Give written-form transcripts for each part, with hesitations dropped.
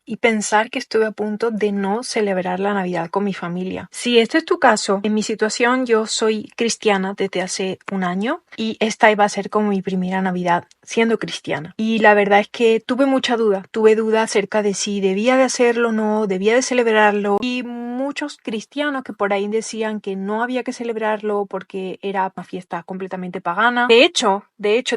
y pensar que estuve a punto de no celebrar la Navidad con mi familia. Si este es tu caso, en mi situación yo soy cristiana desde hace un año y esta iba a ser como mi primera Navidad siendo cristiana. Y la verdad es que tuve duda acerca de si debía de hacerlo o no, debía de celebrarlo. Y muchos cristianos que por ahí decían que no había que celebrarlo porque era una fiesta completamente pagana. De hecho,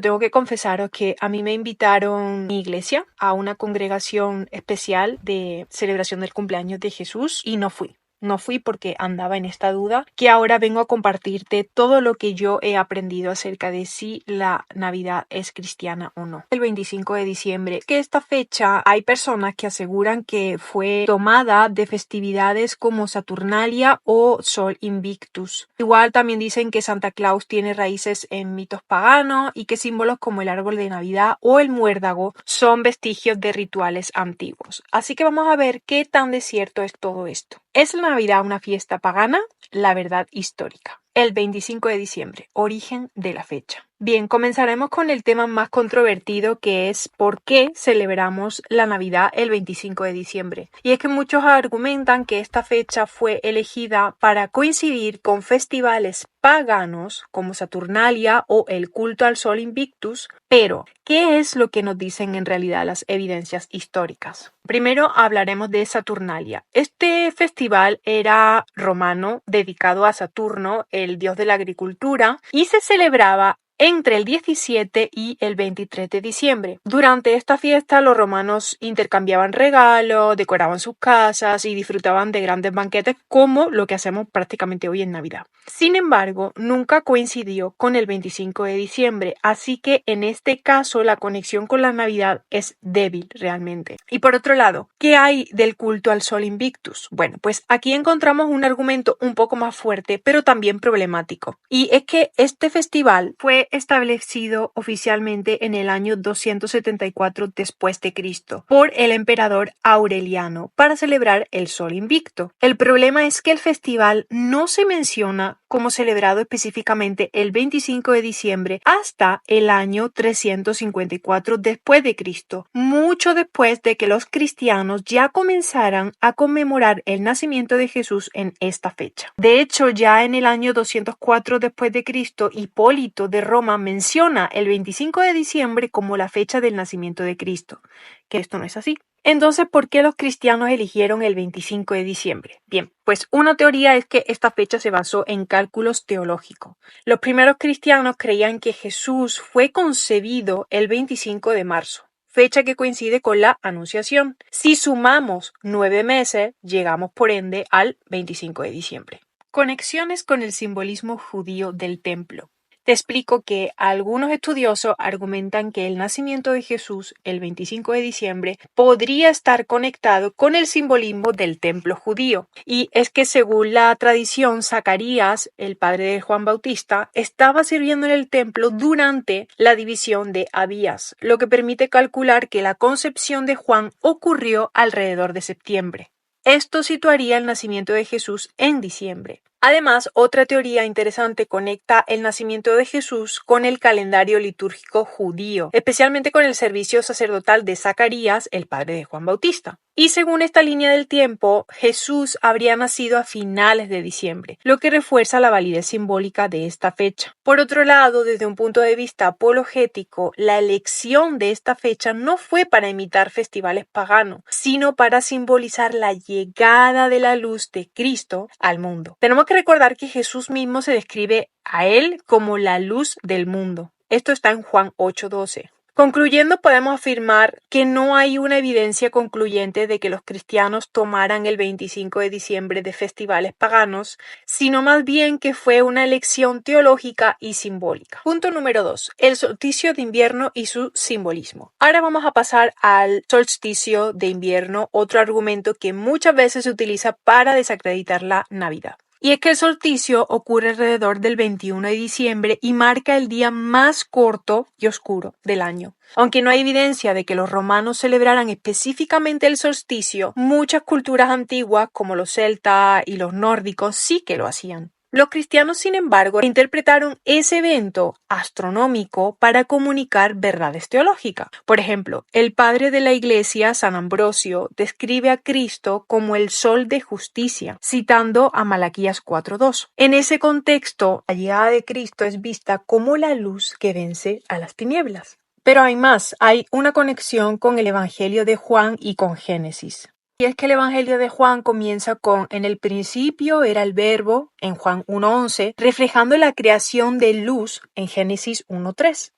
tengo que confesaros que a mí me invitaron a mi iglesia a una congregación especial de celebración del cumpleaños de Jesús y no fui. No fui porque andaba en esta duda, que ahora vengo a compartirte todo lo que yo he aprendido acerca de si la Navidad es cristiana o no. El 25 de diciembre, que esta fecha hay personas que aseguran que fue tomada de festividades como Saturnalia o Sol Invictus. Igual también dicen que Santa Claus tiene raíces en mitos paganos y que símbolos como el árbol de Navidad o el muérdago son vestigios de rituales antiguos. Así que vamos a ver qué tan de cierto es todo esto. ¿Es la Navidad una fiesta pagana? La verdad histórica. El 25 de diciembre, origen de la fecha. Bien, comenzaremos con el tema más controvertido, que es ¿por qué celebramos la Navidad el 25 de diciembre? Y es que muchos argumentan que esta fecha fue elegida para coincidir con festivales paganos como Saturnalia o el culto al Sol Invictus, pero ¿qué es lo que nos dicen en realidad las evidencias históricas? Primero hablaremos de Saturnalia. Este festival era romano, dedicado a Saturno, el dios de la agricultura, y se celebraba entre el 17 y el 23 de diciembre. Durante esta fiesta los romanos intercambiaban regalos, decoraban sus casas y disfrutaban de grandes banquetes como lo que hacemos prácticamente hoy en Navidad. Sin embargo, nunca coincidió con el 25 de diciembre, así que en este caso la conexión con la Navidad es débil realmente. Y por otro lado, ¿qué hay del culto al Sol Invictus? Bueno, pues aquí encontramos un argumento un poco más fuerte, pero también problemático. Y es que este festival fue establecido oficialmente en el año 274 después de Cristo por el emperador Aureliano para celebrar el Sol Invicto. El problema es que el festival no se menciona como celebrado específicamente el 25 de diciembre hasta el año 354 después de Cristo, mucho después de que los cristianos ya comenzaran a conmemorar el nacimiento de Jesús en esta fecha. De hecho, ya en el año 204 después de Cristo, Hipólito de Roma menciona el 25 de diciembre como la fecha del nacimiento de Cristo, que esto no es así. Entonces, ¿por qué los cristianos eligieron el 25 de diciembre? Bien, pues una teoría es que esta fecha se basó en cálculos teológicos. Los primeros cristianos creían que Jesús fue concebido el 25 de marzo, fecha que coincide con la Anunciación. Si sumamos 9 meses, llegamos por ende al 25 de diciembre. Conexiones con el simbolismo judío del templo. Te explico que algunos estudiosos argumentan que el nacimiento de Jesús el 25 de diciembre podría estar conectado con el simbolismo del templo judío. Y es que según la tradición, Zacarías, el padre de Juan Bautista, estaba sirviendo en el templo durante la división de Abías, lo que permite calcular que la concepción de Juan ocurrió alrededor de septiembre. Esto situaría el nacimiento de Jesús en diciembre. Además, otra teoría interesante conecta el nacimiento de Jesús con el calendario litúrgico judío, especialmente con el servicio sacerdotal de Zacarías, el padre de Juan Bautista. Y según esta línea del tiempo, Jesús habría nacido a finales de diciembre, lo que refuerza la validez simbólica de esta fecha. Por otro lado, desde un punto de vista apologético, la elección de esta fecha no fue para imitar festivales paganos, sino para simbolizar la llegada de la luz de Cristo al mundo. Tenemos que recordar que Jesús mismo se describe a él como la luz del mundo. Esto está en Juan 8:12. Concluyendo, podemos afirmar que no hay una evidencia concluyente de que los cristianos tomaran el 25 de diciembre de festivales paganos, sino más bien que fue una elección teológica y simbólica. Punto número 2. El solsticio de invierno y su simbolismo. Ahora vamos a pasar al solsticio de invierno, otro argumento que muchas veces se utiliza para desacreditar la Navidad. Y es que el solsticio ocurre alrededor del 21 de diciembre y marca el día más corto y oscuro del año. Aunque no hay evidencia de que los romanos celebraran específicamente el solsticio, muchas culturas antiguas como los celtas y los nórdicos sí que lo hacían. Los cristianos, sin embargo, interpretaron ese evento astronómico para comunicar verdades teológicas. Por ejemplo, el padre de la Iglesia, San Ambrosio, describe a Cristo como el sol de justicia, citando a Malaquías 4:2. En ese contexto, la llegada de Cristo es vista como la luz que vence a las tinieblas. Pero hay más, hay una conexión con el Evangelio de Juan y con Génesis. Y es que el Evangelio de Juan comienza con en el principio era el verbo en Juan 1:11, reflejando la creación de luz en Génesis 1:3.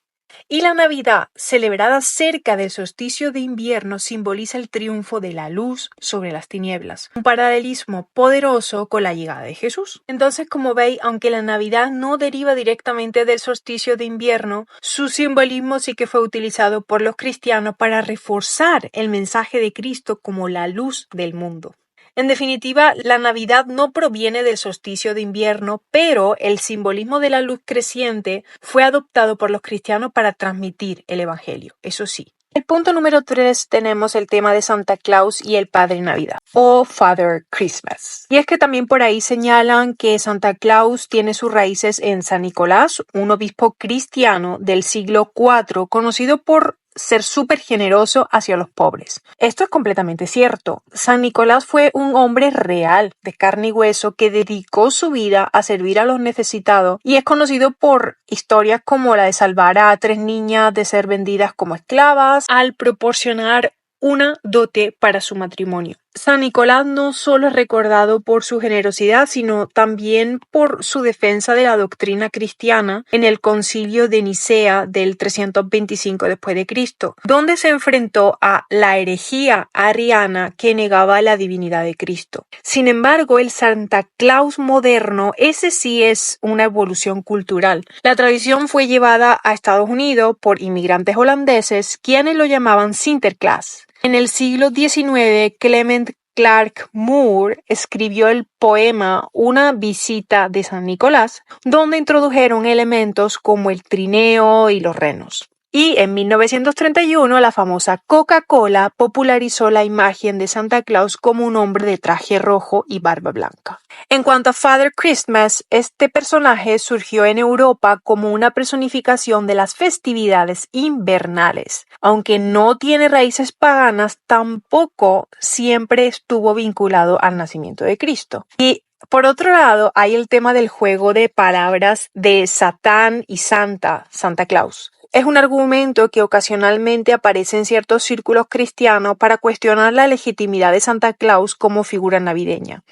Y la Navidad, celebrada cerca del solsticio de invierno, simboliza el triunfo de la luz sobre las tinieblas, un paralelismo poderoso con la llegada de Jesús. Entonces, como veis, aunque la Navidad no deriva directamente del solsticio de invierno, su simbolismo sí que fue utilizado por los cristianos para reforzar el mensaje de Cristo como la luz del mundo. En definitiva, la Navidad no proviene del solsticio de invierno, pero el simbolismo de la luz creciente fue adoptado por los cristianos para transmitir el Evangelio, eso sí. El punto número 3 tenemos el tema de Santa Claus y el Padre Navidad, o Father Christmas. Y es que también por ahí señalan que Santa Claus tiene sus raíces en San Nicolás, un obispo cristiano del siglo IV, conocido por ser súper generoso hacia los pobres. Esto es completamente cierto. San Nicolás fue un hombre real, de carne y hueso, que dedicó su vida a servir a los necesitados y es conocido por historias como la de salvar a 3 niñas de ser vendidas como esclavas al proporcionar una dote para su matrimonio. San Nicolás no solo es recordado por su generosidad, sino también por su defensa de la doctrina cristiana en el Concilio de Nicea del 325 después de Cristo, donde se enfrentó a la herejía arriana que negaba la divinidad de Cristo. Sin embargo, el Santa Claus moderno, ese sí es una evolución cultural. La tradición fue llevada a Estados Unidos por inmigrantes holandeses, quienes lo llamaban Sinterklaas. En el siglo XIX, Clement Clark Moore escribió el poema Una visita de San Nicolás, donde introdujeron elementos como el trineo y los renos. Y en 1931 la famosa Coca-Cola popularizó la imagen de Santa Claus como un hombre de traje rojo y barba blanca. En cuanto a Father Christmas, este personaje surgió en Europa como una personificación de las festividades invernales. Aunque no tiene raíces paganas, tampoco siempre estuvo vinculado al nacimiento de Cristo. Y por otro lado, hay el tema del juego de palabras de Satán y Santa Claus. Es un argumento que ocasionalmente aparece en ciertos círculos cristianos para cuestionar la legitimidad de Santa Claus como figura navideña.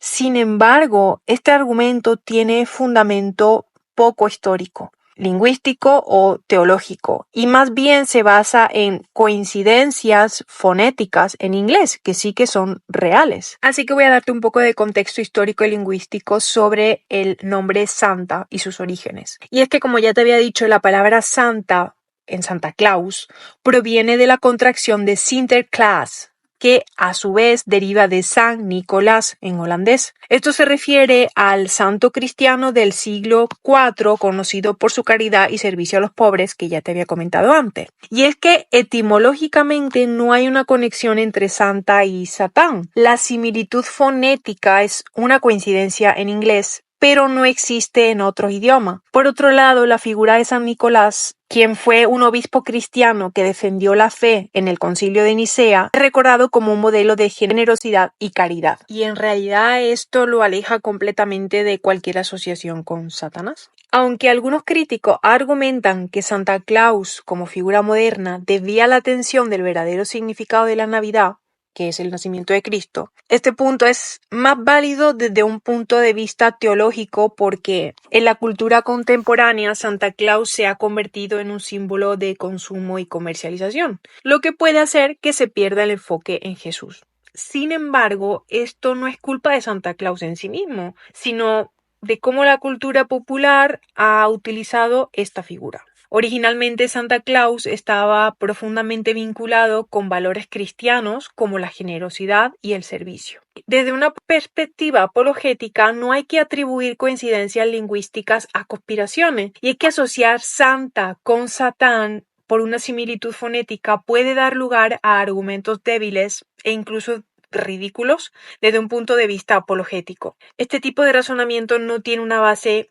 Sin embargo, este argumento tiene fundamento poco histórico, lingüístico o teológico, y más bien se basa en coincidencias fonéticas en inglés, que sí que son reales. Así que voy a darte un poco de contexto histórico y lingüístico sobre el nombre Santa y sus orígenes. Y es que, como ya te había dicho, la palabra Santa en Santa Claus proviene de la contracción de Sinterklaas, que a su vez deriva de San Nicolás en holandés. Esto se refiere al santo cristiano del siglo IV, conocido por su caridad y servicio a los pobres, que ya te había comentado antes. Y es que etimológicamente no hay una conexión entre Santa y Satán. La similitud fonética es una coincidencia en inglés, pero no existe en otros idiomas. Por otro lado, la figura de San Nicolás, quien fue un obispo cristiano que defendió la fe en el Concilio de Nicea, es recordado como un modelo de generosidad y caridad. Y en realidad esto lo aleja completamente de cualquier asociación con Satanás. Aunque algunos críticos argumentan que Santa Claus, como figura moderna, desvía la atención del verdadero significado de la Navidad, que es el nacimiento de Cristo, este punto es más válido desde un punto de vista teológico porque en la cultura contemporánea Santa Claus se ha convertido en un símbolo de consumo y comercialización, lo que puede hacer que se pierda el enfoque en Jesús. Sin embargo, esto no es culpa de Santa Claus en sí mismo, sino de cómo la cultura popular ha utilizado esta figura. Originalmente Santa Claus estaba profundamente vinculado con valores cristianos como la generosidad y el servicio. Desde una perspectiva apologética no hay que atribuir coincidencias lingüísticas a conspiraciones y hay que asociar Santa con Satán por una similitud fonética puede dar lugar a argumentos débiles e incluso ridículos desde un punto de vista apologético. Este tipo de razonamiento no tiene una base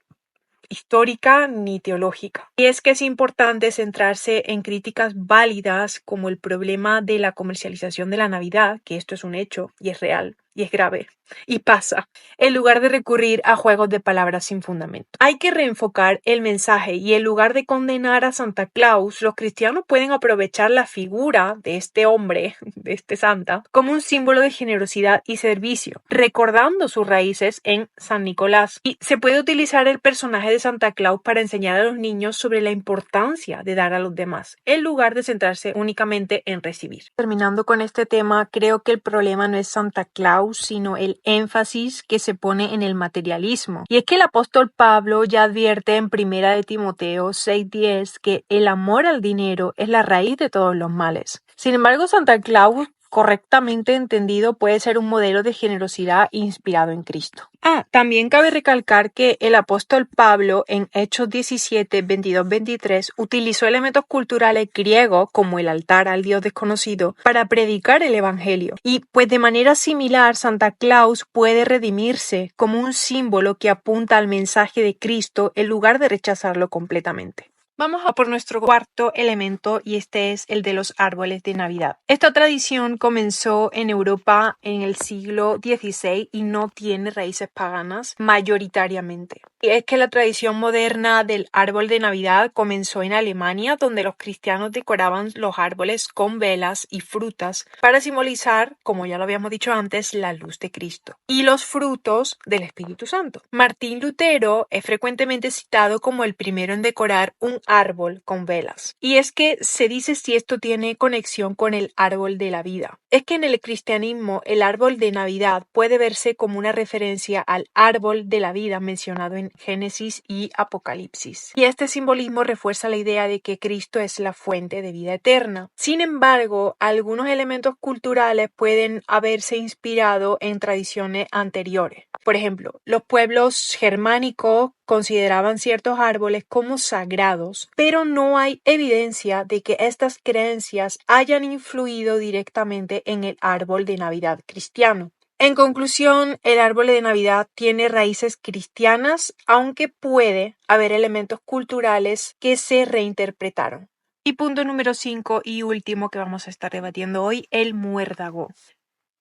histórica ni teológica. Y es que es importante centrarse en críticas válidas como el problema de la comercialización de la Navidad, que esto es un hecho y es real y es grave y pasa, en lugar de recurrir a juegos de palabras sin fundamento. Hay que reenfocar el mensaje y en lugar de condenar a Santa Claus, los cristianos pueden aprovechar la figura de este hombre, de este Santa, como un símbolo de generosidad y servicio, recordando sus raíces en San Nicolás. Y se puede utilizar el personaje de Santa Claus para enseñar a los niños sobre la importancia de dar a los demás, en lugar de centrarse únicamente en recibir. Terminando con este tema, creo que el problema no es Santa Claus, sino el énfasis que se pone en el materialismo. Y es que el apóstol Pablo ya advierte en 1 de Timoteo 6:10 que el amor al dinero es la raíz de todos los males. Sin embargo, Santa Claus, correctamente entendido, puede ser un modelo de generosidad inspirado en Cristo. También cabe recalcar que el apóstol Pablo en Hechos 17, 22-23 utilizó elementos culturales griegos como el altar al Dios desconocido para predicar el evangelio. Y pues de manera similar, Santa Claus puede redimirse como un símbolo que apunta al mensaje de Cristo en lugar de rechazarlo completamente. Vamos a por nuestro cuarto elemento y este es el de los árboles de Navidad. Esta tradición comenzó en Europa en el siglo XVI y no tiene raíces paganas mayoritariamente. Y es que la tradición moderna del árbol de Navidad comenzó en Alemania, donde los cristianos decoraban los árboles con velas y frutas para simbolizar, como ya lo habíamos dicho antes, la luz de Cristo y los frutos del Espíritu Santo. Martín Lutero es frecuentemente citado como el primero en decorar un árbol con velas. Y es que se dice si esto tiene conexión con el árbol de la vida. Es que en el cristianismo el árbol de Navidad puede verse como una referencia al árbol de la vida mencionado en Génesis y Apocalipsis. Y este simbolismo refuerza la idea de que Cristo es la fuente de vida eterna. Sin embargo, algunos elementos culturales pueden haberse inspirado en tradiciones anteriores. Por ejemplo, los pueblos germánicos consideraban ciertos árboles como sagrados, pero no hay evidencia de que estas creencias hayan influido directamente en el árbol de Navidad cristiano. En conclusión, el árbol de Navidad tiene raíces cristianas, aunque puede haber elementos culturales que se reinterpretaron. Y punto número 5 y último que vamos a estar debatiendo hoy, el muérdago.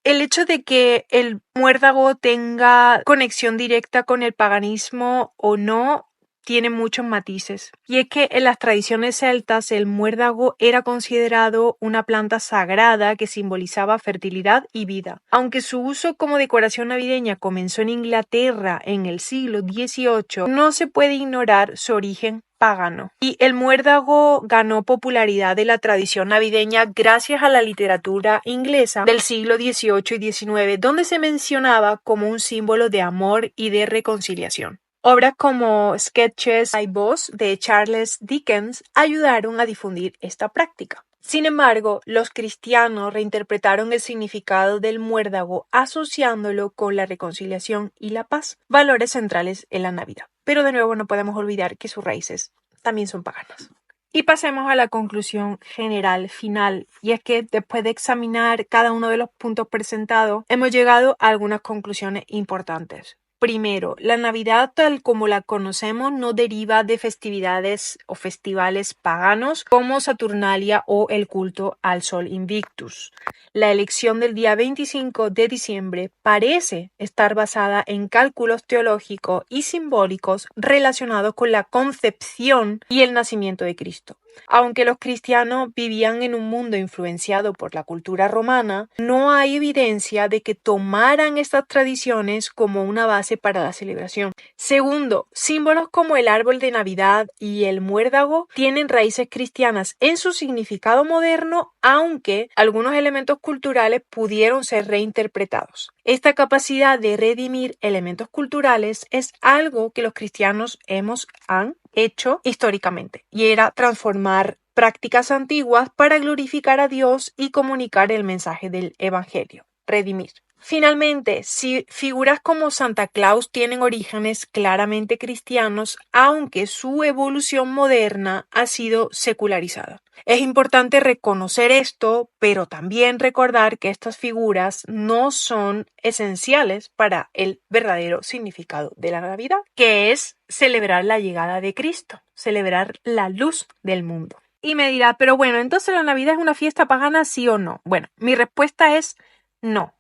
El hecho de que el muérdago tenga conexión directa con el paganismo o no tiene muchos matices. Y es que en las tradiciones celtas el muérdago era considerado una planta sagrada que simbolizaba fertilidad y vida. Aunque su uso como decoración navideña comenzó en Inglaterra en el siglo XVIII, no se puede ignorar su origen pagano. Y el muérdago ganó popularidad de la tradición navideña gracias a la literatura inglesa del siglo XVIII y XIX, donde se mencionaba como un símbolo de amor y de reconciliación. Obras como Sketches by Boz de Charles Dickens ayudaron a difundir esta práctica. Sin embargo, los cristianos reinterpretaron el significado del muérdago asociándolo con la reconciliación y la paz, valores centrales en la Navidad. Pero de nuevo no podemos olvidar que sus raíces también son paganas. Y pasemos a la conclusión general final, y es que después de examinar cada uno de los puntos presentados, hemos llegado a algunas conclusiones importantes. Primero, la Navidad tal como la conocemos no deriva de festividades o festivales paganos como Saturnalia o el culto al Sol Invictus. La elección del día 25 de diciembre parece estar basada en cálculos teológicos y simbólicos relacionados con la concepción y el nacimiento de Cristo. Aunque los cristianos vivían en un mundo influenciado por la cultura romana, no hay evidencia de que tomaran estas tradiciones como una base para la celebración. Segundo, símbolos como el árbol de Navidad y el muérdago tienen raíces cristianas en su significado moderno, aunque algunos elementos culturales pudieron ser reinterpretados. Esta capacidad de redimir elementos culturales es algo que los cristianos han hecho históricamente, y era transformar prácticas antiguas para glorificar a Dios y comunicar el mensaje del Evangelio. Redimir. Finalmente, si figuras como Santa Claus tienen orígenes claramente cristianos, aunque su evolución moderna ha sido secularizada. Es importante reconocer esto, pero también recordar que estas figuras no son esenciales para el verdadero significado de la Navidad, que es celebrar la llegada de Cristo, celebrar la luz del mundo. Y me dirá, pero bueno, entonces la Navidad es una fiesta pagana, ¿sí o no? Bueno, mi respuesta es no.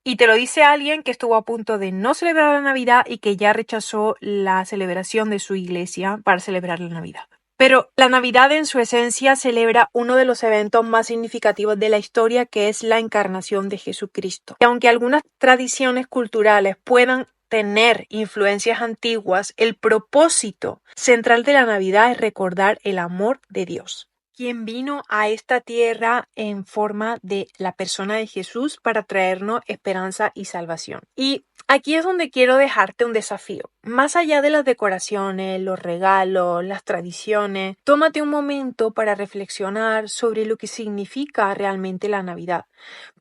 Y te lo dice alguien que estuvo a punto de no celebrar la Navidad y que ya rechazó la celebración de su iglesia para celebrar la Navidad. Pero la Navidad en su esencia celebra uno de los eventos más significativos de la historia, que es la encarnación de Jesucristo. Y aunque algunas tradiciones culturales puedan tener influencias antiguas, el propósito central de la Navidad es recordar el amor de Dios, quien vino a esta tierra en forma de la persona de Jesús para traernos esperanza y salvación. Y aquí es donde quiero dejarte un desafío. Más allá de las decoraciones, los regalos, las tradiciones, tómate un momento para reflexionar sobre lo que significa realmente la Navidad.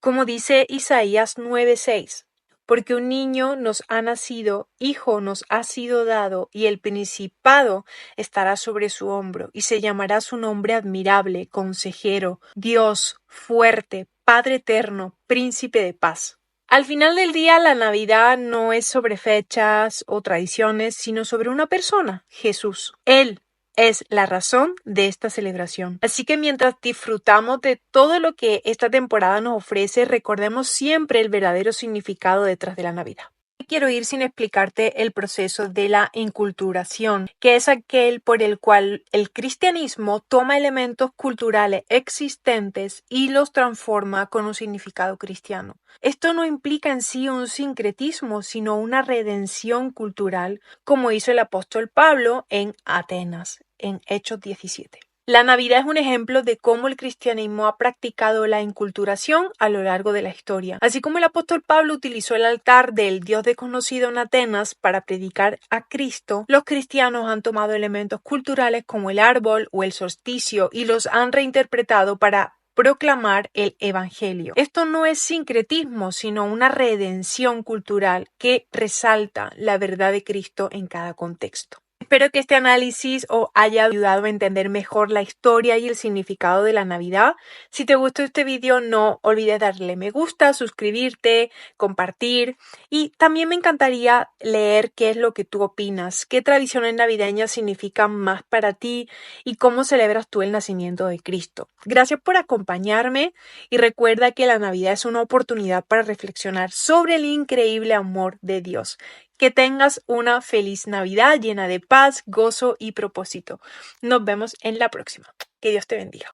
Como dice Isaías 9:6. Porque un niño nos ha nacido, hijo nos ha sido dado, y el principado estará sobre su hombro, y se llamará su nombre admirable, consejero, Dios, fuerte, Padre eterno, príncipe de paz. Al final del día, la Navidad no es sobre fechas o tradiciones, sino sobre una persona, Jesús. Él es la razón de esta celebración. Así que mientras disfrutamos de todo lo que esta temporada nos ofrece, recordemos siempre el verdadero significado detrás de la Navidad. Quiero ir sin explicarte el proceso de la inculturación, que es aquel por el cual el cristianismo toma elementos culturales existentes y los transforma con un significado cristiano. Esto no implica en sí un sincretismo, sino una redención cultural, como hizo el apóstol Pablo en Atenas, en Hechos 17. La Navidad es un ejemplo de cómo el cristianismo ha practicado la inculturación a lo largo de la historia. Así como el apóstol Pablo utilizó el altar del Dios desconocido en Atenas para predicar a Cristo, los cristianos han tomado elementos culturales como el árbol o el solsticio y los han reinterpretado para proclamar el Evangelio. Esto no es sincretismo, sino una redención cultural que resalta la verdad de Cristo en cada contexto. Espero que este análisis os haya ayudado a entender mejor la historia y el significado de la Navidad. Si te gustó este vídeo, no olvides darle me gusta, suscribirte, compartir, y también me encantaría leer qué es lo que tú opinas, qué tradiciones navideñas significan más para ti y cómo celebras tú el nacimiento de Cristo. Gracias por acompañarme y recuerda que la Navidad es una oportunidad para reflexionar sobre el increíble amor de Dios. Que tengas una feliz Navidad llena de paz, gozo y propósito. Nos vemos en la próxima. Que Dios te bendiga.